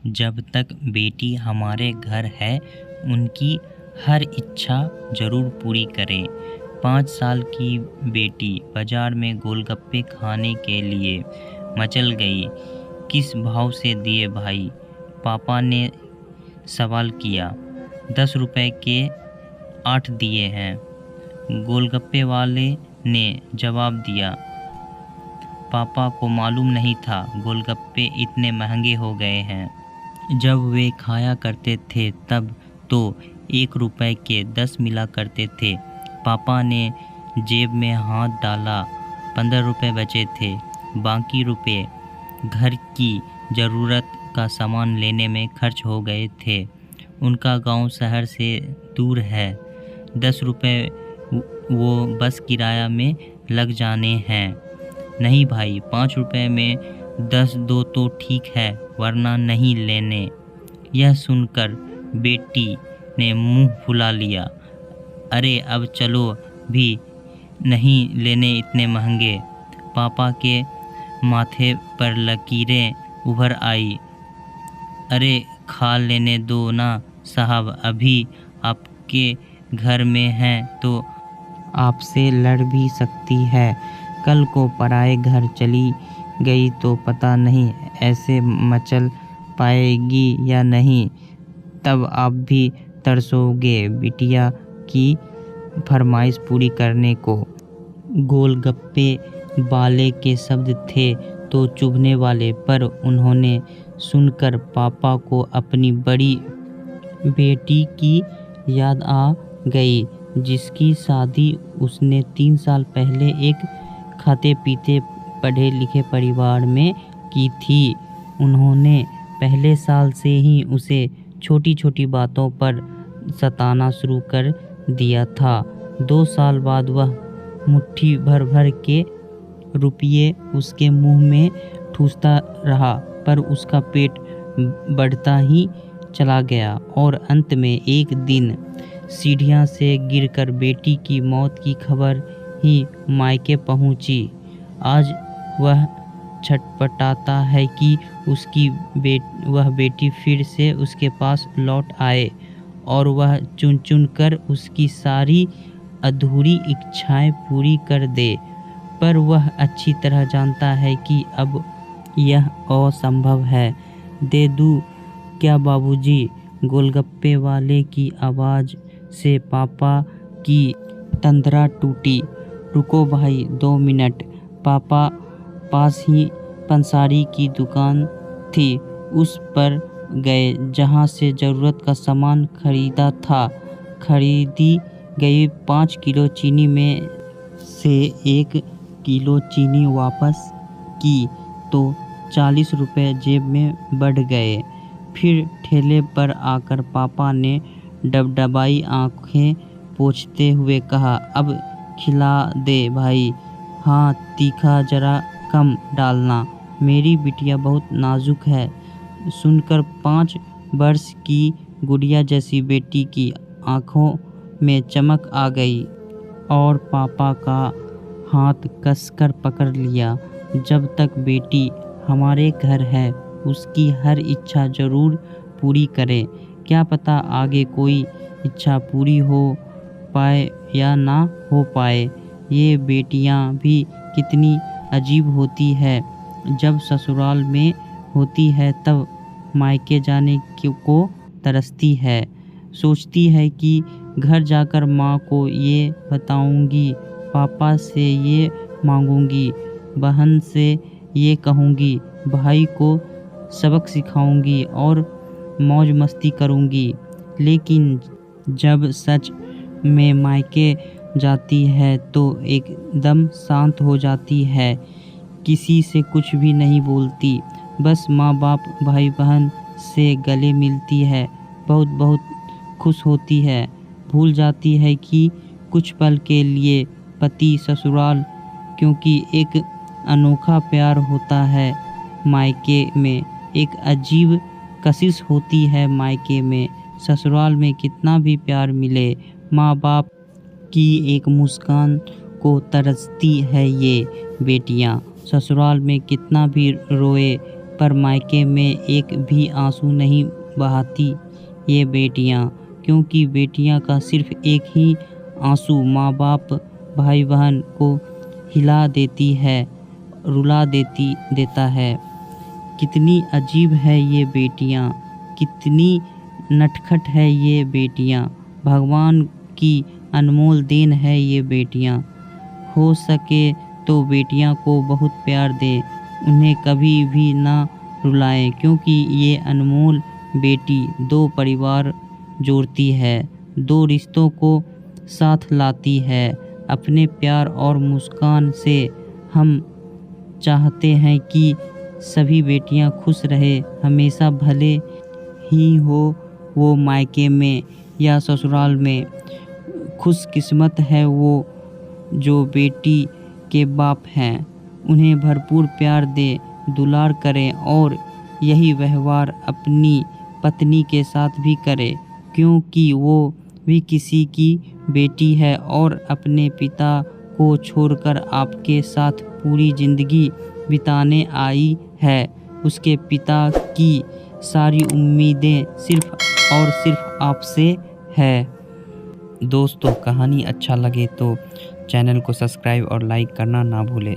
जब तक बेटी हमारे घर है उनकी हर इच्छा ज़रूर पूरी करें। 5 साल की बेटी बाजार में गोलगप्पे खाने के लिए मचल गई। किस भाव से दिए भाई? पापा ने सवाल किया। 10 रुपए के 8 दिए हैं, गोलगप्पे वाले ने जवाब दिया। पापा को मालूम नहीं था गोलगप्पे इतने महंगे हो गए हैं। जब वे खाया करते थे तब तो 1 रुपए के 10 मिला करते थे। पापा ने जेब में हाथ डाला। 15 रुपए बचे थे। बाकी रुपए घर की ज़रूरत का सामान लेने में खर्च हो गए थे। उनका गांव शहर से दूर है। 10 रुपए वो बस किराया में लग जाने हैं। नहीं भाई, 5 रुपए में 10 दो तो ठीक है, वरना नहीं लेने। यह सुनकर बेटी ने मुंह फुला लिया। अरे अब चलो भी नहीं लेने इतने महंगे। पापा के माथे पर लकीरें उभर आई। अरे खा लेने दो ना साहब, अभी आपके घर में हैं तो आपसे लड़ भी सकती है। कल को पराए घर चली गई तो पता नहीं ऐसे मचल पाएगी या नहीं। तब आप भी तरसोगे बिटिया की फरमाइश पूरी करने को। गोलगप्पे वाले के शब्द थे तो चुभने वाले, पर उन्होंने सुनकर पापा को अपनी बड़ी बेटी की याद आ गई, जिसकी शादी उसने 3 साल पहले एक खाते पीते पढ़े लिखे परिवार में की थी। उन्होंने पहले साल से ही उसे छोटी छोटी बातों पर सताना शुरू कर दिया था। 2 साल बाद वह मुट्ठी भर भर के रुपये उसके मुंह में ठूसता रहा, पर उसका पेट बढ़ता ही चला गया और अंत में एक दिन सीढ़ियां से गिरकर बेटी की मौत की खबर ही मायके पहुंची। आज वह छटपटाता है कि उसकी वह बेटी फिर से उसके पास लौट आए और वह चुन चुन कर उसकी सारी अधूरी इच्छाएं पूरी कर दे। पर वह अच्छी तरह जानता है कि अब यह असंभव है। दे दूं क्या बाबूजी? गोलगप्पे वाले की आवाज़ से पापा की तंद्रा टूटी। रुको भाई 2 मिनट। पापा पास ही पंसारी की दुकान थी, उस पर गए जहां से ज़रूरत का सामान खरीदा था। खरीदी गई 5 किलो चीनी में से 1 किलो चीनी वापस की तो 40 रुपए जेब में बढ़ गए। फिर ठेले पर आकर पापा ने डबडबाई आंखें पोंछते हुए कहा, अब खिला दे भाई। हाँ, तीखा जरा कम डालना, मेरी बिटिया बहुत नाजुक है। सुनकर 5 वर्ष की गुड़िया जैसी बेटी की आंखों में चमक आ गई और पापा का हाथ कसकर पकड़ लिया। जब तक बेटी हमारे घर है उसकी हर इच्छा ज़रूर पूरी करें। क्या पता आगे कोई इच्छा पूरी हो पाए या ना हो पाए। ये बेटियां भी कितनी अजीब होती है। जब ससुराल में होती है तब मायके जाने को तरसती है। सोचती है कि घर जाकर माँ को ये बताऊंगी, पापा से ये मांगूंगी, बहन से ये कहूंगी, भाई को सबक सिखाऊंगी और मौज मस्ती करूंगी। लेकिन जब सच में मायके जाती है तो एकदम शांत हो जाती है। किसी से कुछ भी नहीं बोलती, बस माँ बाप भाई बहन से गले मिलती है। बहुत बहुत खुश होती है। भूल जाती है कि कुछ पल के लिए पति ससुराल, क्योंकि एक अनोखा प्यार होता है मायके में। एक अजीब कशिश होती है मायके में। ससुराल में कितना भी प्यार मिले, माँ बाप की एक मुस्कान को तरसती है ये बेटियाँ। ससुराल में कितना भी रोए पर मायके में एक भी आंसू नहीं बहाती ये बेटियां, क्योंकि बेटियां का सिर्फ एक ही आंसू माँ बाप भाई बहन को हिला देती है, रुला देता है। कितनी अजीब है ये बेटियां, कितनी नटखट है ये बेटियां, भगवान की अनमोल देन है ये बेटियां। हो सके तो बेटियां को बहुत प्यार दें, उन्हें कभी भी ना रुलाएं, क्योंकि ये अनमोल बेटी दो परिवार जोड़ती है, दो रिश्तों को साथ लाती है। अपने प्यार और मुस्कान से हम चाहते हैं कि सभी बेटियां खुश रहे हमेशा, भले ही हो वो मायके में या ससुराल में। खुशकिस्मत है वो जो बेटी के बाप हैं, उन्हें भरपूर प्यार दे, दुलार करें और यही व्यवहार अपनी पत्नी के साथ भी करें, क्योंकि वो भी किसी की बेटी है और अपने पिता को छोड़कर आपके साथ पूरी ज़िंदगी बिताने आई है। उसके पिता की सारी उम्मीदें सिर्फ और सिर्फ आपसे है। दोस्तों, कहानी अच्छा लगे तो चैनल को सब्सक्राइब और लाइक करना ना भूलें।